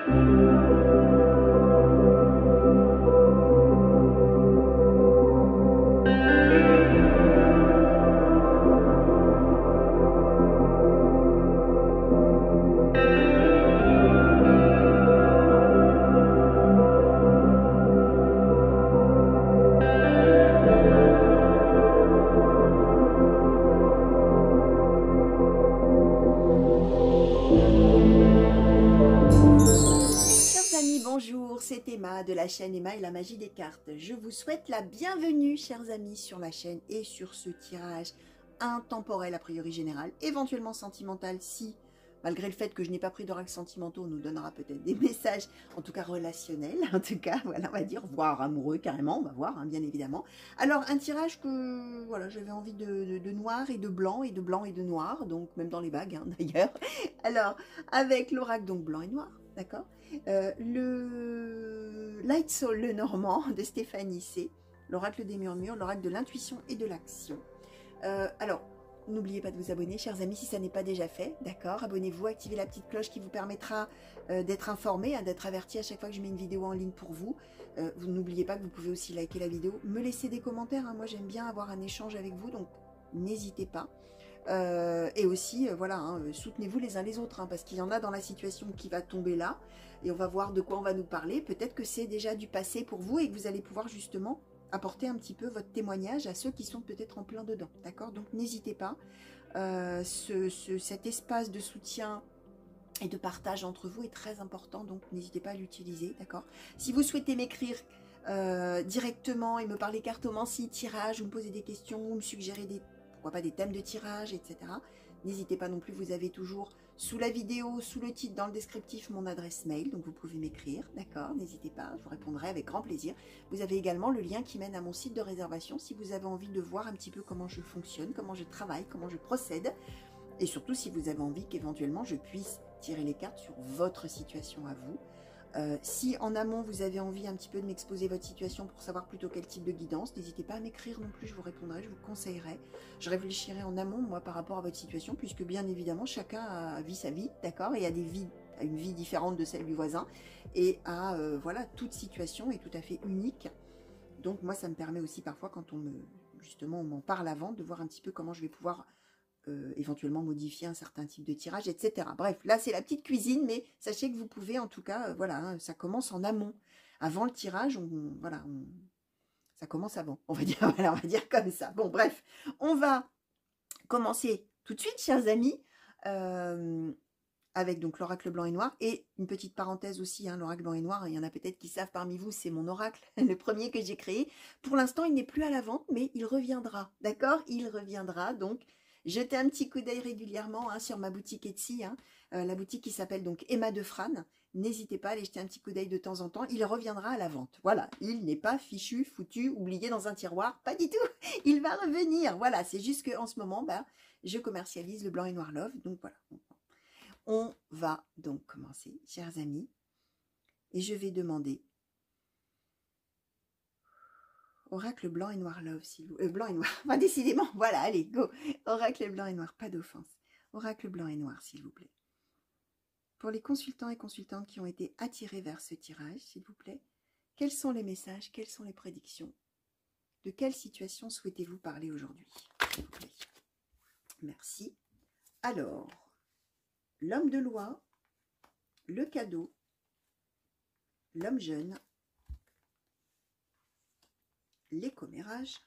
Bonjour, c'est Emma de la chaîne Emma et la magie des cartes. Je vous souhaite la bienvenue, chers amis, sur la chaîne et sur ce tirage intemporel a priori général, éventuellement sentimental si, malgré le fait que je n'ai pas pris d'oracle sentimentaux, on nous donnera peut-être des messages, en tout cas relationnels, en tout cas, voilà, on va dire, voire amoureux carrément, on va voir, hein, bien évidemment. Alors, un tirage que, voilà, j'avais envie de noir et de blanc et de noir, donc même dans les bagues, hein, d'ailleurs. Alors, avec l'oracle, donc blanc et noir, d'accord, le Light Soul, le Normand, de Stéphanie C, l'oracle des murmures, l'oracle de l'intuition et de l'action. Alors, n'oubliez pas de vous abonner, chers amis, si ça n'est pas déjà fait, d'accord. Abonnez-vous, activez la petite cloche qui vous permettra d'être informé, hein, d'être averti à chaque fois que je mets une vidéo en ligne pour vous. Vous n'oubliez pas que vous pouvez aussi liker la vidéo, me laisser des commentaires, hein, moi j'aime bien avoir un échange avec vous, donc n'hésitez pas. Et aussi, voilà, hein, soutenez-vous les uns les autres, hein, parce qu'il y en a dans la situation qui va tomber là, et on va voir de quoi on va nous parler. Peut-être que c'est déjà du passé pour vous, et que vous allez pouvoir justement apporter un petit peu votre témoignage à ceux qui sont peut-être en plein dedans, d'accord. Donc n'hésitez pas, cet espace de soutien et de partage entre vous est très important, donc n'hésitez pas à l'utiliser, d'accord. Si vous souhaitez m'écrire directement et me parler cartomancie, tirage, ou me poser des questions, ou me suggérer des, pourquoi pas des thèmes de tirage, etc. N'hésitez pas non plus, vous avez toujours sous la vidéo, sous le titre, dans le descriptif, mon adresse mail, donc vous pouvez m'écrire, d'accord, n'hésitez pas, je vous répondrai avec grand plaisir. Vous avez également le lien qui mène à mon site de réservation, si vous avez envie de voir un petit peu comment je fonctionne, comment je travaille, comment je procède, et surtout si vous avez envie qu'éventuellement je puisse tirer les cartes sur votre situation à vous. Si en amont vous avez envie un petit peu de m'exposer votre situation pour savoir plutôt quel type de guidance, n'hésitez pas à m'écrire non plus, je vous répondrai, je vous conseillerai. Je réfléchirai en amont moi par rapport à votre situation, puisque bien évidemment chacun vit sa vie, d'accord, et a des vies, a une vie différente de celle du voisin, et voilà, toute situation est tout à fait unique. Donc moi ça me permet aussi parfois quand on justement on m'en parle avant, de voir un petit peu comment je vais pouvoir éventuellement modifier un certain type de tirage, etc. Bref, là c'est la petite cuisine, mais sachez que vous pouvez en tout cas, voilà, hein, ça commence en amont. Avant le tirage, voilà, ça commence avant, on va dire, voilà, on va dire comme ça. Bon, bref, on va commencer tout de suite, chers amis, avec donc l'oracle blanc et noir, et une petite parenthèse aussi, hein, l'oracle blanc et noir, il y en a peut-être qui savent parmi vous, c'est mon oracle, le premier que j'ai créé. Pour l'instant, il n'est plus à la vente, mais il reviendra, d'accord? Il reviendra, donc jetez un petit coup d'œil régulièrement, hein, sur ma boutique Etsy, hein, la boutique qui s'appelle donc Emma de Fran. N'hésitez pas à aller jeter un petit coup d'œil de temps en temps, il reviendra à la vente. Voilà, il n'est pas fichu, foutu, oublié dans un tiroir, pas du tout, il va revenir. Voilà, c'est juste qu'en ce moment, bah, je commercialise le blanc et noir love, donc voilà. On va donc commencer, chers amis, et je vais demander oracle blanc et noir love, s'il vous blanc et noir, enfin, décidément, voilà, allez, go, oracle blanc et noir, pas d'offense, oracle blanc et noir, s'il vous plaît. Pour les consultants et consultantes qui ont été attirés vers ce tirage, s'il vous plaît, quels sont les messages, quelles sont les prédictions? De quelle situation souhaitez-vous parler aujourd'hui, s'il vous plaît? Merci. Alors, l'homme de loi, le cadeau, l'homme jeune, les commérages.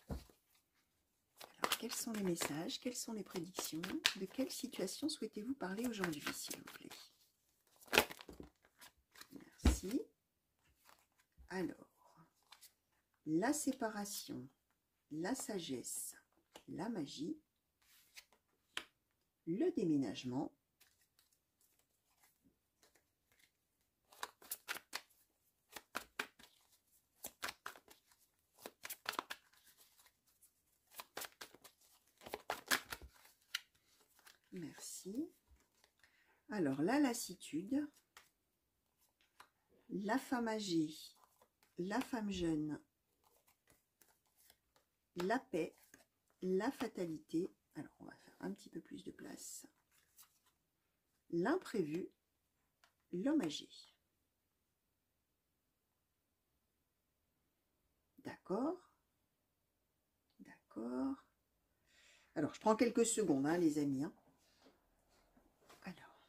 Alors, quels sont les messages? Quelles sont les prédictions? De quelle situation souhaitez-vous parler aujourd'hui, s'il vous plaît? Merci. Alors, la séparation, la sagesse, la magie, le déménagement, merci. Alors, la lassitude, la femme âgée, la femme jeune, la paix, la fatalité. Alors, on va faire un petit peu plus de place. L'imprévu, l'homme âgé. D'accord. D'accord. Alors, je prends quelques secondes, hein, les amis. Hein. Alors.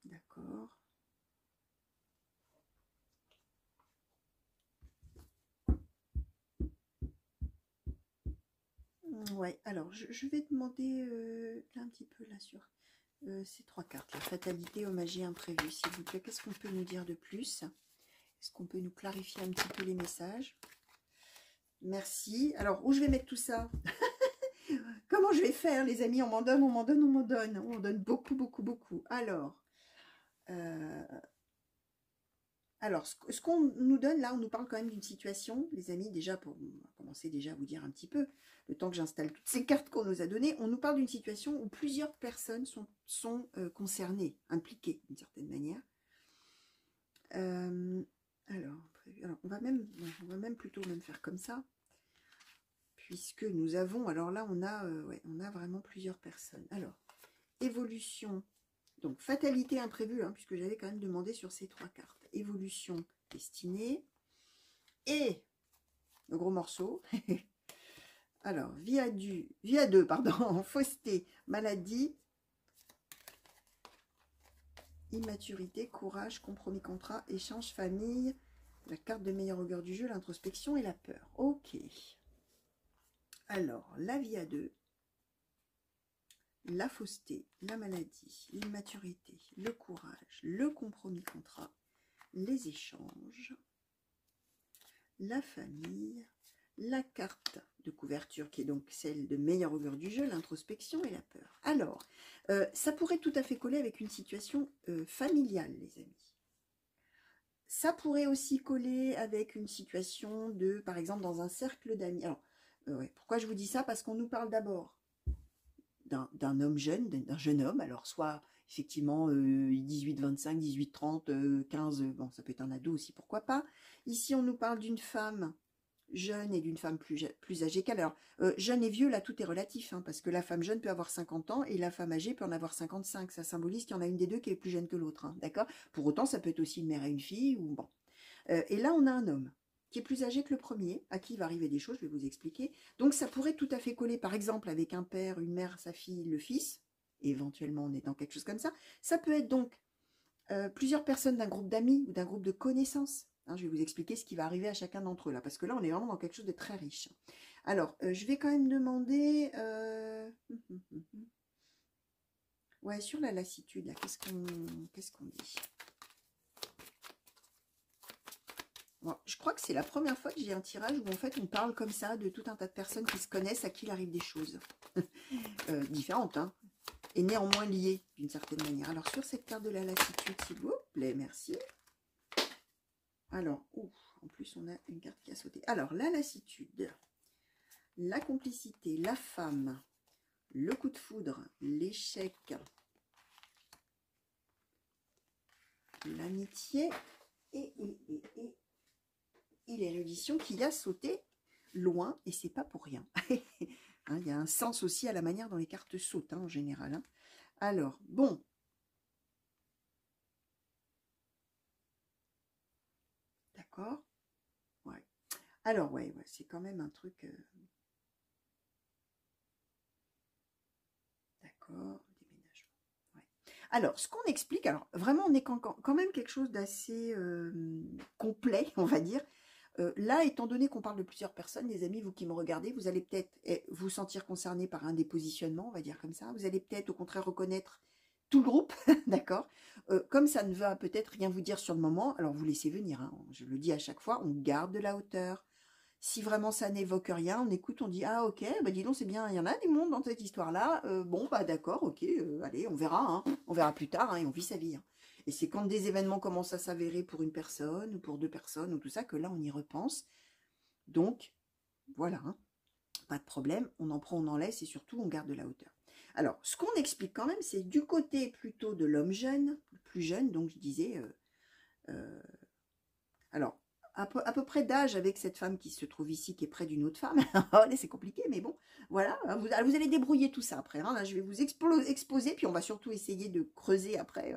D'accord. Ouais, alors, je vais demander là, un petit peu là sur ces trois cartes. La fatalité, homme âgé, imprévu, s'il vous plaît. Qu'est-ce qu'on peut nous dire de plus? Est-ce qu'on peut nous clarifier un petit peu les messages? Merci. Alors, où je vais mettre tout ça? Comment je vais faire, les amis? On m'en donne, on m'en donne, on m'en donne. On m'en donne beaucoup, beaucoup, beaucoup. Alors, ce qu'on nous donne là, on nous parle quand même d'une situation, les amis, déjà pour commencer déjà à vous dire un petit peu, le temps que j'installe toutes ces cartes qu'on nous a données, on nous parle d'une situation où plusieurs personnes sont concernées, impliquées d'une certaine manière. Alors, on va même plutôt faire comme ça, puisque nous avons, alors là, on a vraiment plusieurs personnes. Alors, évolution, donc fatalité imprévue, hein, puisque j'avais quand même demandé sur ces trois cartes. Évolution, destinée, et le gros morceau. Alors, vie à deux, pardon, fausseté, maladie, immaturité, courage, compromis, contrat, échange, famille, la carte de meilleur augure du jeu, l'introspection et la peur. Ok. Alors, la vie à deux, la fausseté, la maladie, l'immaturité, le courage, le compromis, contrat, les échanges, la famille, la carte de couverture qui est donc celle de meilleur augure du jeu, l'introspection et la peur. Alors, ça pourrait tout à fait coller avec une situation familiale, les amis. Ça pourrait aussi coller avec une situation de, par exemple, dans un cercle d'amis. Alors, ouais, pourquoi je vous dis ça? Parce qu'on nous parle d'abord d'un homme jeune, d'un jeune homme, alors soit effectivement 18, 25, 18, 30, 15, bon ça peut être un ado aussi, pourquoi pas. Ici on nous parle d'une femme jeune et d'une femme plus âgée qu'elle. Alors jeune et vieux là tout est relatif, hein, parce que la femme jeune peut avoir 50 ans et la femme âgée peut en avoir 55, ça symbolise qu'il y en a une des deux qui est plus jeune que l'autre, hein, d'accord. Pour autant ça peut être aussi une mère et une fille, ou bon. Et là on a un homme qui est plus âgé que le premier, à qui il va arriver des choses, je vais vous expliquer. Donc ça pourrait tout à fait coller, par exemple, avec un père, une mère, sa fille, le fils, et éventuellement on est dans quelque chose comme ça. Ça peut être donc plusieurs personnes d'un groupe d'amis ou d'un groupe de connaissances. Hein, je vais vous expliquer ce qui va arriver à chacun d'entre eux, là, parce que là, on est vraiment dans quelque chose de très riche. Alors, je vais quand même demander... Ouais, sur la lassitude, là, qu'est-ce qu'on dit? Bon, je crois que c'est la première fois que j'ai un tirage où en fait on parle comme ça de tout un tas de personnes qui se connaissent, à qui il arrive des choses différentes, hein, et néanmoins liées d'une certaine manière. Alors sur cette carte de la lassitude, s'il vous plaît, merci. Alors, en plus on a une carte qui a sauté. Alors la lassitude, la complicité, la femme, le coup de foudre, l'échec, l'amitié et l'érudition qui a sauté loin, et c'est pas pour rien. Hein, il y a un sens aussi à la manière dont les cartes sautent, hein, en général. Hein. Alors, bon. D'accord. Ouais. Alors, ouais, c'est quand même un truc... D'accord. Déménagement. Ouais. Alors, ce qu'on explique, alors vraiment, on est quand même quelque chose d'assez complet, on va dire. Là, étant donné qu'on parle de plusieurs personnes, les amis, vous qui me regardez, vous allez peut-être vous sentir concerné par un des positionnements, on va dire comme ça. Vous allez peut-être au contraire reconnaître tout le groupe, d'accord. Comme ça ne va peut-être rien vous dire sur le moment, alors vous laissez venir, hein, je le dis à chaque fois, on garde de la hauteur. Si vraiment ça n'évoque rien, on écoute, on dit « Ah ok, bah dis donc c'est bien, il y en a du monde dans cette histoire-là, bon bah d'accord, ok, allez, on verra, hein, on verra plus tard, hein, et on vit sa vie. Hein. » Et c'est quand des événements commencent à s'avérer pour une personne, ou pour deux personnes, ou tout ça, que là on y repense. Donc, voilà, hein, pas de problème, on en prend, on en laisse, et surtout on garde de la hauteur. Alors, ce qu'on explique quand même, c'est du côté plutôt de l'homme jeune, plus jeune, donc je disais... alors, à peu près d'âge avec cette femme qui se trouve ici, qui est près d'une autre femme. Allez, c'est compliqué, mais bon, voilà. Vous allez débrouiller tout ça après. Hein. Là, je vais vous exposer, puis on va surtout essayer de creuser après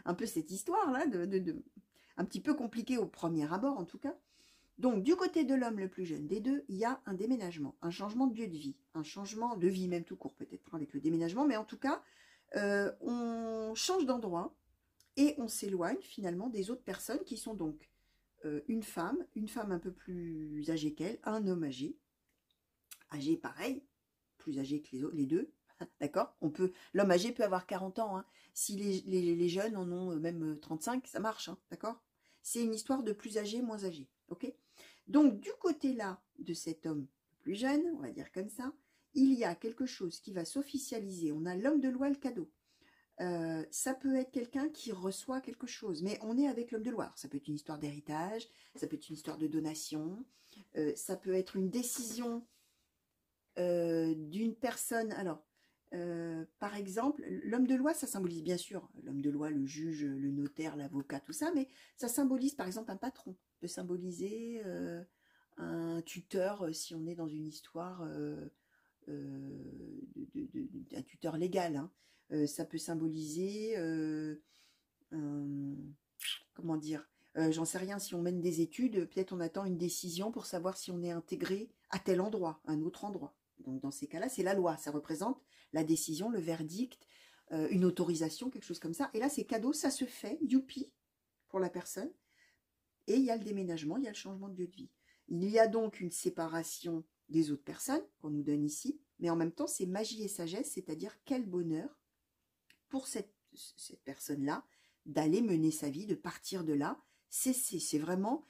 un peu cette histoire-là, un petit peu compliquée au premier abord en tout cas. Donc, du côté de l'homme le plus jeune des deux, il y a un déménagement, un changement de lieu de vie, un changement de vie même tout court peut-être avec le déménagement, mais en tout cas, on change d'endroit et on s'éloigne finalement des autres personnes qui sont donc une femme un peu plus âgée qu'elle, un homme âgé pareil, plus âgé que les deux, d'accord. L'homme âgé peut avoir 40 ans, hein. Si les jeunes en ont même 35, ça marche, hein, d'accord. C'est une histoire de plus âgé, moins âgé, ok. Donc, du côté là de cet homme plus jeune, on va dire comme ça, il y a quelque chose qui va s'officialiser. On a l'homme de loi, le cadeau. Ça peut être quelqu'un qui reçoit quelque chose, mais on est avec l'homme de loi. Alors, ça peut être une histoire d'héritage, ça peut être une histoire de donation, ça peut être une décision d'une personne. Alors, par exemple, l'homme de loi, ça symbolise bien sûr l'homme de loi, le juge, le notaire, l'avocat, tout ça, mais ça symbolise par exemple un patron, peut symboliser un tuteur si on est dans une histoire d'un tuteur légal, hein. Ça peut symboliser, comment dire, j'en sais rien, si on mène des études, peut-être on attend une décision pour savoir si on est intégré à tel endroit, un autre endroit. Donc dans ces cas-là, c'est la loi, ça représente la décision, le verdict, une autorisation, quelque chose comme ça. Et là, c'est cadeau, ça se fait, youpi, pour la personne. Et il y a le déménagement, il y a le changement de lieu de vie. Il y a donc une séparation des autres personnes qu'on nous donne ici, mais en même temps, c'est magie et sagesse, c'est-à-dire quel bonheur pour cette personne-là d'aller mener sa vie, de partir de là. C'est vraiment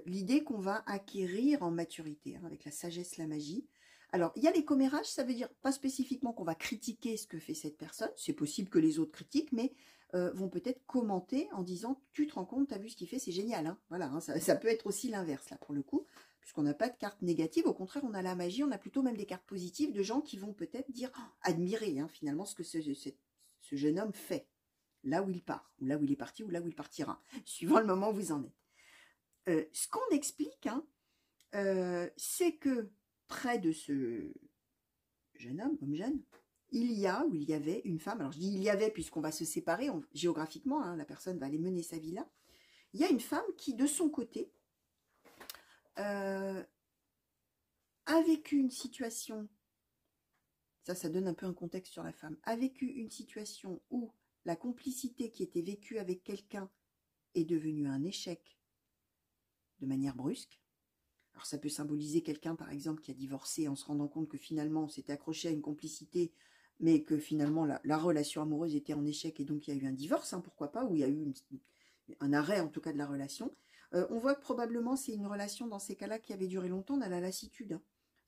l'idée qu'on va acquérir en maturité, hein, avec la sagesse, la magie. Alors, il y a les commérages, ça veut dire pas spécifiquement qu'on va critiquer ce que fait cette personne, c'est possible que les autres critiquent, mais vont peut-être commenter en disant « tu te rends compte, tu as vu ce qu'il fait, c'est génial hein. ». Voilà, hein, ça peut être aussi l'inverse, là, pour le coup, puisqu'on n'a pas de carte négative, au contraire, on a la magie, on a plutôt même des cartes positives de gens qui vont peut-être dire « admirer hein, finalement ce que ce jeune homme fait, là où il part, ou là où il est parti, ou là où il partira, suivant le moment où vous en êtes. » Ce qu'on explique, hein, c'est que près de ce jeune homme jeune, il y avait une femme, alors je dis il y avait puisqu'on va se séparer géographiquement, hein, la personne va aller mener sa vie là, il y a une femme qui de son côté a vécu une situation, ça donne un peu un contexte sur la femme, a vécu une situation où la complicité qui était vécue avec quelqu'un est devenue un échec de manière brusque. Alors ça peut symboliser quelqu'un par exemple qui a divorcé en se rendant compte que finalement on s'était accroché à une complicité, mais que finalement la relation amoureuse était en échec et donc il y a eu un divorce, hein, pourquoi pas, ou il y a eu un arrêt en tout cas de la relation. On voit que probablement c'est une relation dans ces cas-là qui avait duré longtemps dans la lassitude, hein.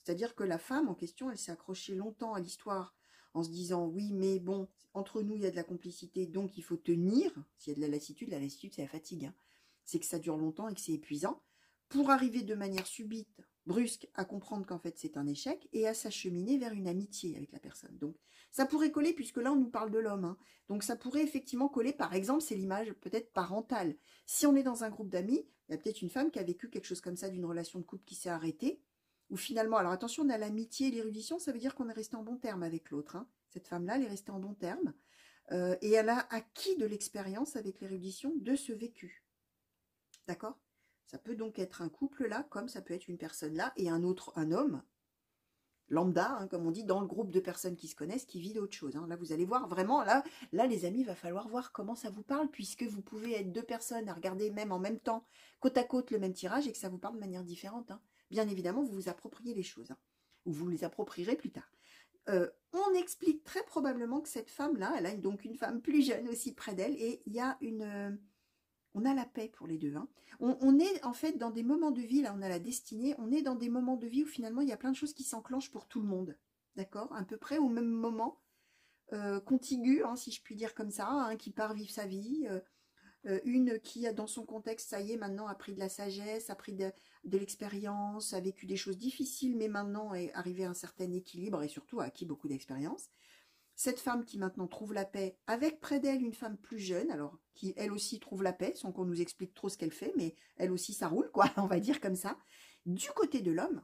C'est-à-dire que la femme en question, elle s'est accrochée longtemps à l'histoire en se disant oui mais bon, entre nous il y a de la complicité donc il faut tenir. S'il y a de la lassitude c'est la fatigue, hein. C'est que ça dure longtemps et que c'est épuisant, pour arriver de manière subite, brusque, à comprendre qu'en fait c'est un échec et à s'acheminer vers une amitié avec la personne. Donc ça pourrait coller, puisque là on nous parle de l'homme, hein. Donc ça pourrait effectivement coller, par exemple, c'est l'image peut-être parentale. Si on est dans un groupe d'amis, il y a peut-être une femme qui a vécu quelque chose comme ça, d'une relation de couple qui s'est arrêtée, ou finalement, alors attention, on a l'amitié et l'érudition, ça veut dire qu'on est resté en bon terme avec l'autre, hein. Cette femme-là, elle est restée en bon terme, et elle a acquis de l'expérience avec l'érudition de ce vécu. D'accord ? Ça peut donc être un couple là, comme ça peut être une personne là, et un homme, lambda, hein, comme on dit, dans le groupe de personnes qui se connaissent, qui vit d'autres choses, hein. Là, vous allez voir vraiment, là les amis, il va falloir voir comment ça vous parle, puisque vous pouvez être deux personnes à regarder même en même temps, côte à côte, le même tirage, et que ça vous parle de manière différente, hein. Bien évidemment, vous vous appropriez les choses, hein, ou vous les approprierez plus tard. On explique très probablement que cette femme-là, elle a donc une femme plus jeune aussi près d'elle, et il y a on a la paix pour les deux, hein. On est en fait dans des moments de vie, là on a la destinée, on est dans des moments de vie où finalement il y a plein de choses qui s'enclenchent pour tout le monde, d'accord, à peu près au même moment, contigu, hein, si je puis dire comme ça, hein, qui part vivre sa vie, une qui a dans son contexte, ça y est, maintenant a pris de la sagesse, a pris de l'expérience, a vécu des choses difficiles, mais maintenant est arrivé à un certain équilibre et surtout a acquis beaucoup d'expérience. Cette femme qui maintenant trouve la paix, avec près d'elle une femme plus jeune, alors qui elle aussi trouve la paix, sans qu'on nous explique trop ce qu'elle fait, mais elle aussi ça roule, quoi, on va dire comme ça. Du côté de l'homme,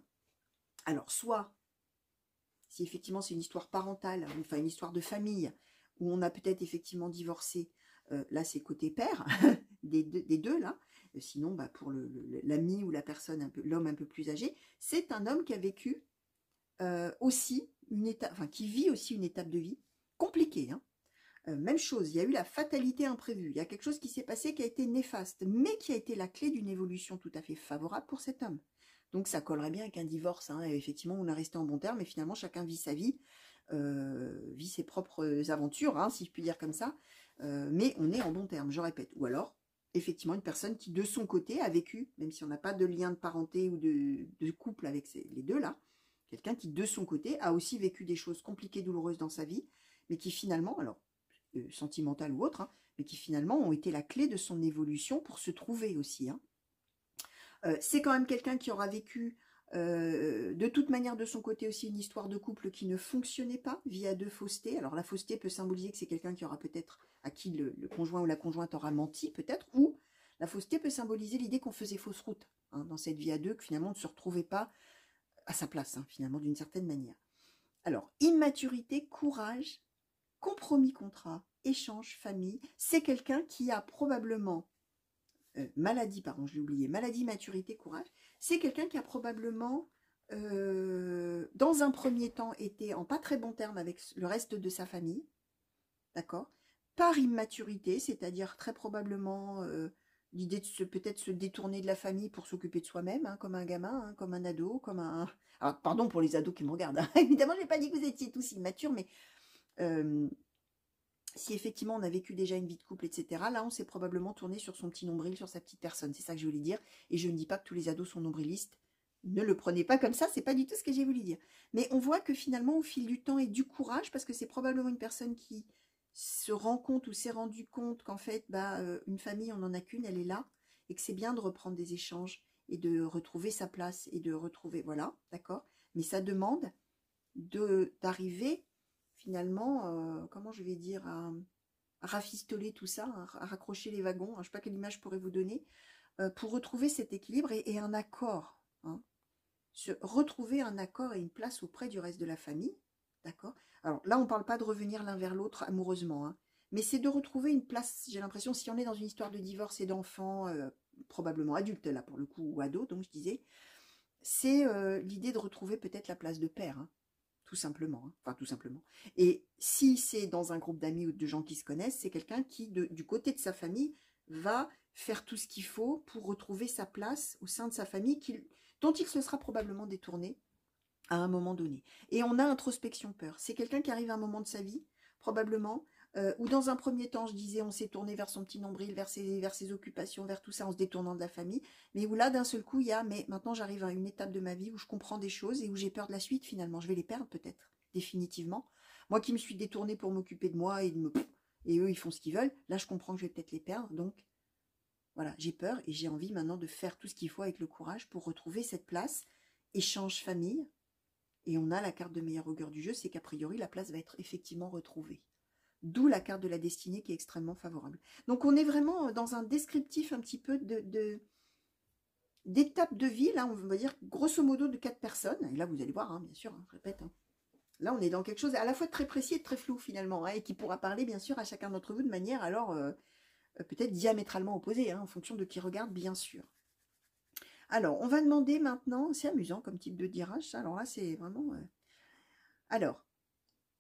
alors soit, si effectivement c'est une histoire parentale, enfin une histoire de famille, où on a peut-être effectivement divorcé, là c'est côté père, des deux là, sinon bah, pour l'ami ou la personne, l'homme un peu plus âgé, c'est un homme qui a vécu aussi une étape, enfin qui vit aussi une étape de vie compliquée, hein. Même chose, il y a eu la fatalité imprévue, il y a quelque chose qui s'est passé qui a été néfaste, mais qui a été la clé d'une évolution tout à fait favorable pour cet homme. Donc ça collerait bien avec un divorce, hein. Effectivement on a resté en bon terme, mais finalement chacun vit sa vie, vit ses propres aventures, hein, si je puis dire comme ça, mais on est en bon terme, je répète. Ou alors, effectivement, une personne qui de son côté a vécu, même si on n'a pas de lien de parenté ou de couple avec les deux là, quelqu'un qui de son côté a aussi vécu des choses compliquées, douloureuses dans sa vie, mais qui finalement, alors sentimentales ou autres, hein, mais qui finalement ont été la clé de son évolution pour se trouver aussi, hein. C'est quand même quelqu'un qui aura vécu de toute manière de son côté aussi une histoire de couple qui ne fonctionnait pas, via de fausseté. Alors la fausseté peut symboliser que c'est quelqu'un qui aura peut-être, à qui le conjoint ou la conjointe aura menti peut-être, ou la fausseté peut symboliser l'idée qu'on faisait fausse route, hein, dans cette vie à deux, que finalement on ne se retrouvait pas à sa place, hein, finalement d'une certaine manière. Alors, immaturité, courage, compromis, contrat, échange, famille, c'est quelqu'un qui a probablement maladie, pardon, je l'ai oublié, maladie, maturité, courage, c'est quelqu'un qui a probablement, dans un premier temps, été en pas très bon terme avec le reste de sa famille, d'accord, par immaturité, c'est-à-dire très probablement l'idée de peut-être se détourner de la famille pour s'occuper de soi-même, hein, comme un gamin, hein, comme un ado, comme un... Alors, pardon pour les ados qui me regardent, hein. Évidemment, je n'ai pas dit que vous étiez tous immatures, mais... si effectivement on a vécu déjà une vie de couple, etc., là on s'est probablement tourné sur son petit nombril, sur sa petite personne, c'est ça que je voulais dire, et je ne dis pas que tous les ados sont nombrilistes, ne le prenez pas comme ça, c'est pas du tout ce que j'ai voulu dire. Mais on voit que finalement au fil du temps et du courage, parce que c'est probablement une personne qui se rend compte ou s'est rendu compte qu'en fait, bah, une famille on n'en a qu'une, elle est là, et que c'est bien de reprendre des échanges, et de retrouver sa place, et de retrouver, voilà, d'accord, mais ça demande d'arriver finalement, comment je vais dire, à rafistoler tout ça, à raccrocher les wagons, je ne sais pas quelle image je pourrais vous donner, pour retrouver cet équilibre et un accord, hein, retrouver un accord et une place auprès du reste de la famille, d'accord. Alors là, on ne parle pas de revenir l'un vers l'autre amoureusement, hein, mais c'est de retrouver une place, j'ai l'impression, si on est dans une histoire de divorce et d'enfants, probablement adultes là pour le coup, ou ados, donc je disais, c'est l'idée de retrouver peut-être la place de père, hein, tout simplement, hein. Enfin tout simplement. Et si c'est dans un groupe d'amis ou de gens qui se connaissent, c'est quelqu'un qui, du côté de sa famille, va faire tout ce qu'il faut pour retrouver sa place au sein de sa famille, dont il se sera probablement détourné à un moment donné. Et on a introspection peur. C'est quelqu'un qui arrive à un moment de sa vie, probablement, où dans un premier temps, je disais, on s'est tourné vers son petit nombril, vers ses occupations, vers tout ça, en se détournant de la famille, mais où là, d'un seul coup, il y a, mais maintenant j'arrive à une étape de ma vie où je comprends des choses et où j'ai peur de la suite, finalement. Je vais les perdre peut-être, définitivement. Moi qui me suis détournée pour m'occuper de moi et et eux, ils font ce qu'ils veulent, là, je comprends que je vais peut-être les perdre, donc voilà, j'ai peur et j'ai envie maintenant de faire tout ce qu'il faut avec le courage pour retrouver cette place, échange famille, et on a la carte de meilleur augure du jeu, c'est qu'a priori, la place va être effectivement retrouvée. D'où la carte de la destinée qui est extrêmement favorable. Donc on est vraiment dans un descriptif un petit peu d'étapes de vie, là on va dire grosso modo de 4 personnes, et là vous allez voir, hein, bien sûr, hein, je répète, hein. Là on est dans quelque chose à la fois de très précis et de très flou finalement, hein, et qui pourra parler bien sûr à chacun d'entre vous de manière alors peut-être diamétralement opposée, hein, en fonction de qui regarde bien sûr. Alors on va demander maintenant, c'est amusant comme type de tirage, alors là c'est vraiment... Alors,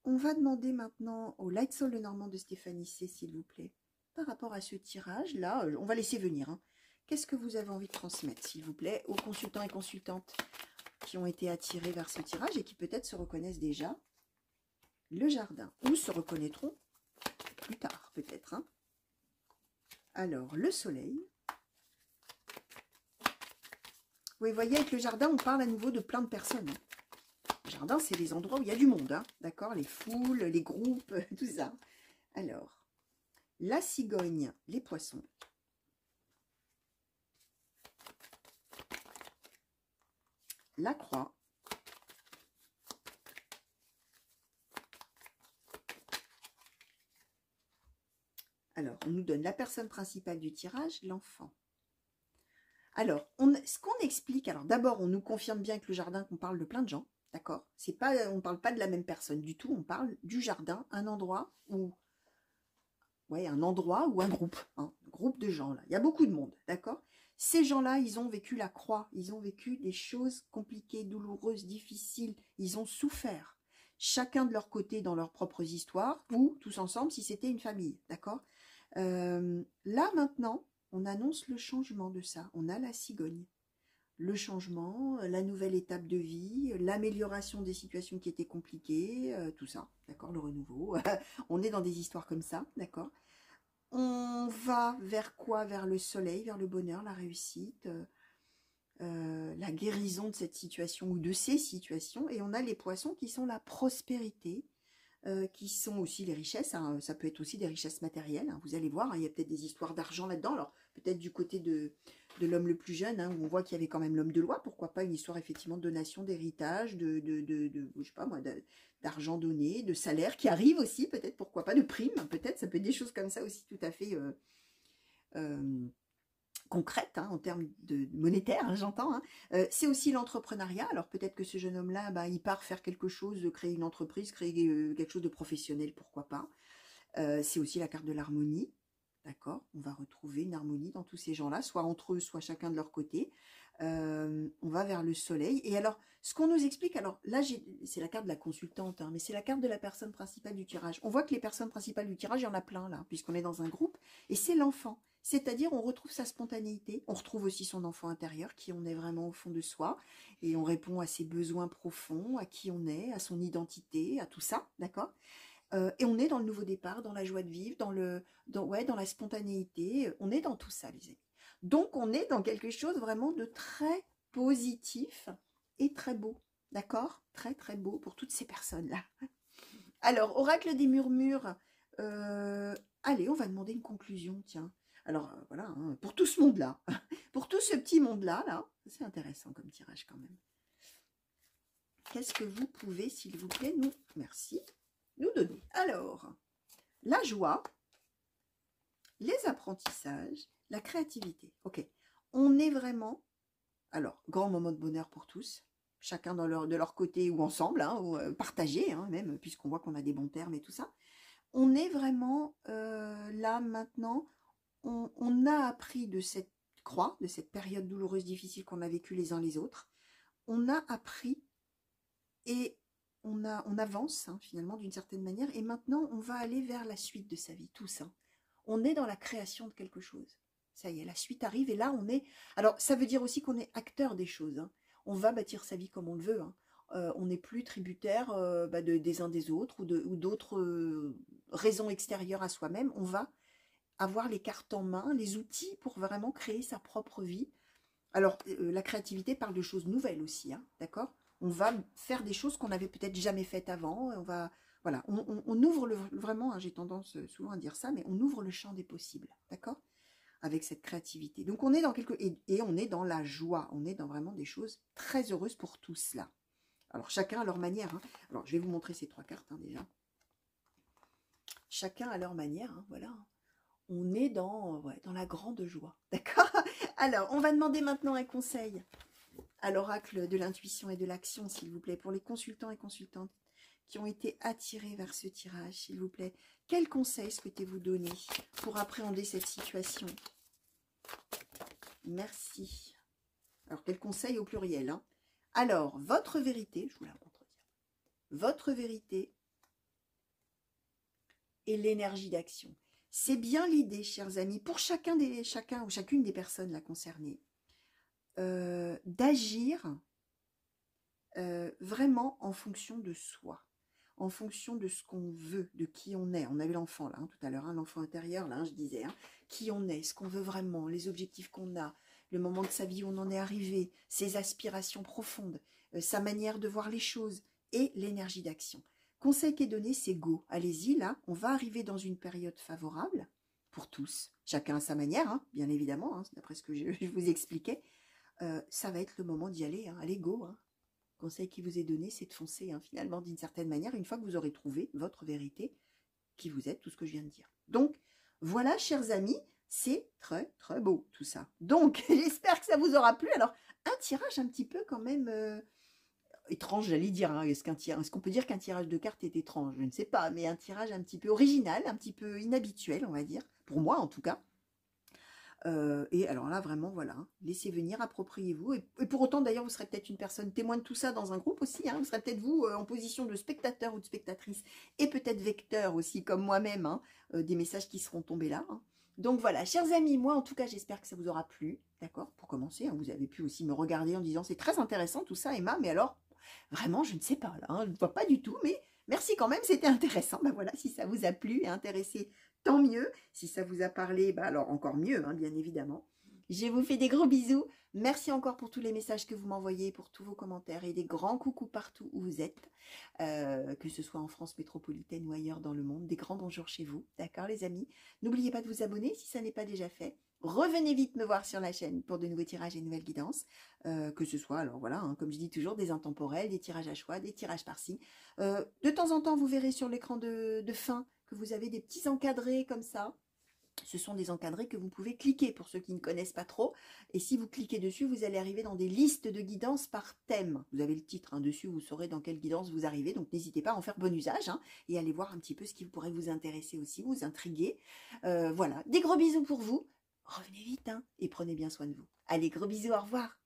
on va demander maintenant au Light Soul de Normand de Stéphanie C, s'il vous plaît, par rapport à ce tirage-là, on va laisser venir, hein. Qu'est-ce que vous avez envie de transmettre, s'il vous plaît, aux consultants et consultantes qui ont été attirés vers ce tirage et qui peut-être se reconnaissent déjà? Le jardin, ou se reconnaîtront plus tard, peut-être, hein. Alors, le soleil. Vous voyez, avec le jardin, on parle à nouveau de plein de personnes, hein. Le jardin, c'est les endroits où il y a du monde, hein, d'accord? Les foules, les groupes, tout ça. Alors, la cigogne, les poissons. La croix. Alors, on nous donne la personne principale du tirage, l'enfant. Alors, ce qu'on explique, alors d'abord, on nous confirme bien que le jardin, qu'on parle de plein de gens, d'accord? On ne parle pas de la même personne du tout, on parle du jardin, un endroit ou un groupe, hein, un groupe de gens là. Il y a beaucoup de monde, d'accord? Ces gens-là, ils ont vécu la croix, ils ont vécu des choses compliquées, douloureuses, difficiles, ils ont souffert. Chacun de leur côté dans leurs propres histoires, ou tous ensemble si c'était une famille, d'accord? Là maintenant, on annonce le changement de ça. On a la cigogne. Le changement, la nouvelle étape de vie, l'amélioration des situations qui étaient compliquées, tout ça, d'accord, le renouveau. On est dans des histoires comme ça, d'accord. On va vers quoi? Vers le soleil, vers le bonheur, la réussite, la guérison de cette situation ou de ces situations. Et on a les poissons qui sont la prospérité, qui sont aussi les richesses, hein. Ça peut être aussi des richesses matérielles, hein. Vous allez voir, hein, il y a peut-être des histoires d'argent là-dedans, alors peut-être du côté de l'homme le plus jeune, hein, où on voit qu'il y avait quand même l'homme de loi, pourquoi pas une histoire effectivement de donation, d'héritage, je sais pas moi, d'argent donné, de salaire qui arrive aussi, peut-être, pourquoi pas, de primes, peut-être, ça peut être des choses comme ça aussi tout à fait concrète, hein, en termes de monétaire, hein, j'entends. Hein. C'est aussi l'entrepreneuriat. Alors peut-être que ce jeune homme-là, bah, il part faire quelque chose, créer une entreprise, créer quelque chose de professionnel, pourquoi pas. C'est aussi la carte de l'harmonie. D'accord? On va retrouver une harmonie dans tous ces gens-là, soit entre eux, soit chacun de leur côté. On va vers le soleil. Et alors, ce qu'on nous explique, alors là, c'est la carte de la consultante, hein, mais c'est la carte de la personne principale du tirage. On voit que les personnes principales du tirage, il y en a plein là, puisqu'on est dans un groupe, et c'est l'enfant. C'est-à-dire, on retrouve sa spontanéité, on retrouve aussi son enfant intérieur, qui on est vraiment au fond de soi, et on répond à ses besoins profonds, à qui on est, à son identité, à tout ça, d'accord? Et on est dans le nouveau départ, dans la joie de vivre, dans la spontanéité, on est dans tout ça, les amis. Donc, on est dans quelque chose vraiment de très positif et très beau, d'accord? Très, très beau pour toutes ces personnes-là. Alors, oracle des murmures, allez, on va demander une conclusion, tiens. Alors, voilà, hein, pour tout ce monde-là, pour tout ce petit monde-là, là, c'est intéressant comme tirage quand même. Qu'est-ce que vous pouvez, s'il vous plaît, nous donner? Alors, la joie, les apprentissages, la créativité. Ok, on est vraiment, alors, grand moment de bonheur pour tous, chacun de leur côté ou ensemble, hein, ou partagé, hein, même, puisqu'on voit qu'on a des bons termes et tout ça. On est vraiment là maintenant, on a appris de cette croix, de cette période douloureuse, difficile qu'on a vécue les uns les autres. On a appris et on avance hein, finalement d'une certaine manière. Et maintenant, on va aller vers la suite de sa vie, tous. Hein. On est dans la création de quelque chose. Ça y est, la suite arrive et là, on est... Alors, ça veut dire aussi qu'on est acteur des choses. Hein. On va bâtir sa vie comme on le veut. Hein. On n'est plus tributaire des uns des autres ou d'autres raisons extérieures à soi-même. On va avoir les cartes en main, les outils pour vraiment créer sa propre vie. Alors, la créativité parle de choses nouvelles aussi, hein, d'accord? On va faire des choses qu'on n'avait peut-être jamais faites avant. Voilà, on ouvre vraiment, hein, j'ai tendance souvent à dire ça, mais on ouvre le champ des possibles, d'accord? Avec cette créativité. Donc, on est dans et on est dans la joie. On est dans vraiment des choses très heureuses pour tous, là. Alors, chacun à leur manière. Hein. Alors, je vais vous montrer ces trois cartes, hein, déjà. Chacun à leur manière, hein, voilà. On est dans la grande joie, d'accord? Alors, on va demander maintenant un conseil à l'oracle de l'intuition et de l'action, s'il vous plaît, pour les consultants et consultantes qui ont été attirés vers ce tirage, s'il vous plaît. Quel conseil souhaitez-vous donner pour appréhender cette situation? Merci. Alors, quel conseil au pluriel, hein? Alors, votre vérité, je vous la montre, votre vérité et l'énergie d'action. C'est bien l'idée, chers amis, pour chacun ou chacune des personnes là concernées, d'agir vraiment en fonction de soi, en fonction de ce qu'on veut, de qui on est. On a eu l'enfant là, hein, tout à l'heure, hein, l'enfant intérieur, là, hein, je disais, hein, qui on est, ce qu'on veut vraiment, les objectifs qu'on a, le moment de sa vie où on en est arrivé, ses aspirations profondes, sa manière de voir les choses et l'énergie d'action. Conseil qui est donné, c'est go. Allez-y, là, on va arriver dans une période favorable pour tous, chacun à sa manière, hein, bien évidemment, hein, d'après ce que je vous expliquais. Ça va être le moment d'y aller, hein, allez go. Hein. Conseil qui vous est donné, c'est de foncer, hein, finalement, d'une certaine manière, une fois que vous aurez trouvé votre vérité, qui vous êtes, tout ce que je viens de dire. Donc, Voilà, chers amis, c'est très très beau tout ça. Donc, j'espère que ça vous aura plu. Alors, un tirage un petit peu quand même étrange, j'allais dire. Hein. Est-ce qu'on peut dire qu'un tirage de cartes est étrange? Je ne sais pas, mais un tirage un petit peu original, un petit peu inhabituel, on va dire, pour moi en tout cas. Et alors là, vraiment, voilà, hein, laissez venir, appropriez-vous. Et pour autant, d'ailleurs, vous serez peut-être une personne témoin de tout ça dans un groupe aussi. Hein, vous serez peut-être vous en position de spectateur ou de spectatrice et peut-être vecteur aussi, comme moi-même, hein, des messages qui seront tombés là. Hein. Donc voilà, chers amis, moi en tout cas, j'espère que ça vous aura plu. D'accord? Pour commencer, hein, vous avez pu aussi me regarder en disant c'est très intéressant tout ça, Emma, mais alors, vraiment, je ne sais pas là, hein, je ne vois pas du tout, mais merci quand même, c'était intéressant. Ben voilà, si ça vous a plu et intéressé, tant mieux. Si ça vous a parlé, bah alors encore mieux, hein, bien évidemment. Je vous fais des gros bisous. Merci encore pour tous les messages que vous m'envoyez, pour tous vos commentaires et des grands coucous partout où vous êtes, que ce soit en France métropolitaine ou ailleurs dans le monde. Des grands bonjours chez vous, d'accord les amis? N'oubliez pas de vous abonner si ça n'est pas déjà fait. Revenez vite me voir sur la chaîne pour de nouveaux tirages et de nouvelles guidances, que ce soit, alors voilà, hein, comme je dis toujours, des intemporels, des tirages à choix, des tirages par-ci. De temps en temps, vous verrez sur l'écran de fin que vous avez des petits encadrés comme ça. Ce sont des encadrés que vous pouvez cliquer pour ceux qui ne connaissent pas trop. Et si vous cliquez dessus, vous allez arriver dans des listes de guidance par thème. Vous avez le titre hein, dessus, vous saurez dans quelle guidance vous arrivez. Donc n'hésitez pas à en faire bon usage hein, et allez voir un petit peu ce qui pourrait vous intéresser aussi, vous intriguer. Voilà, des gros bisous pour vous. Revenez vite hein, et prenez bien soin de vous. Allez, gros bisous, au revoir.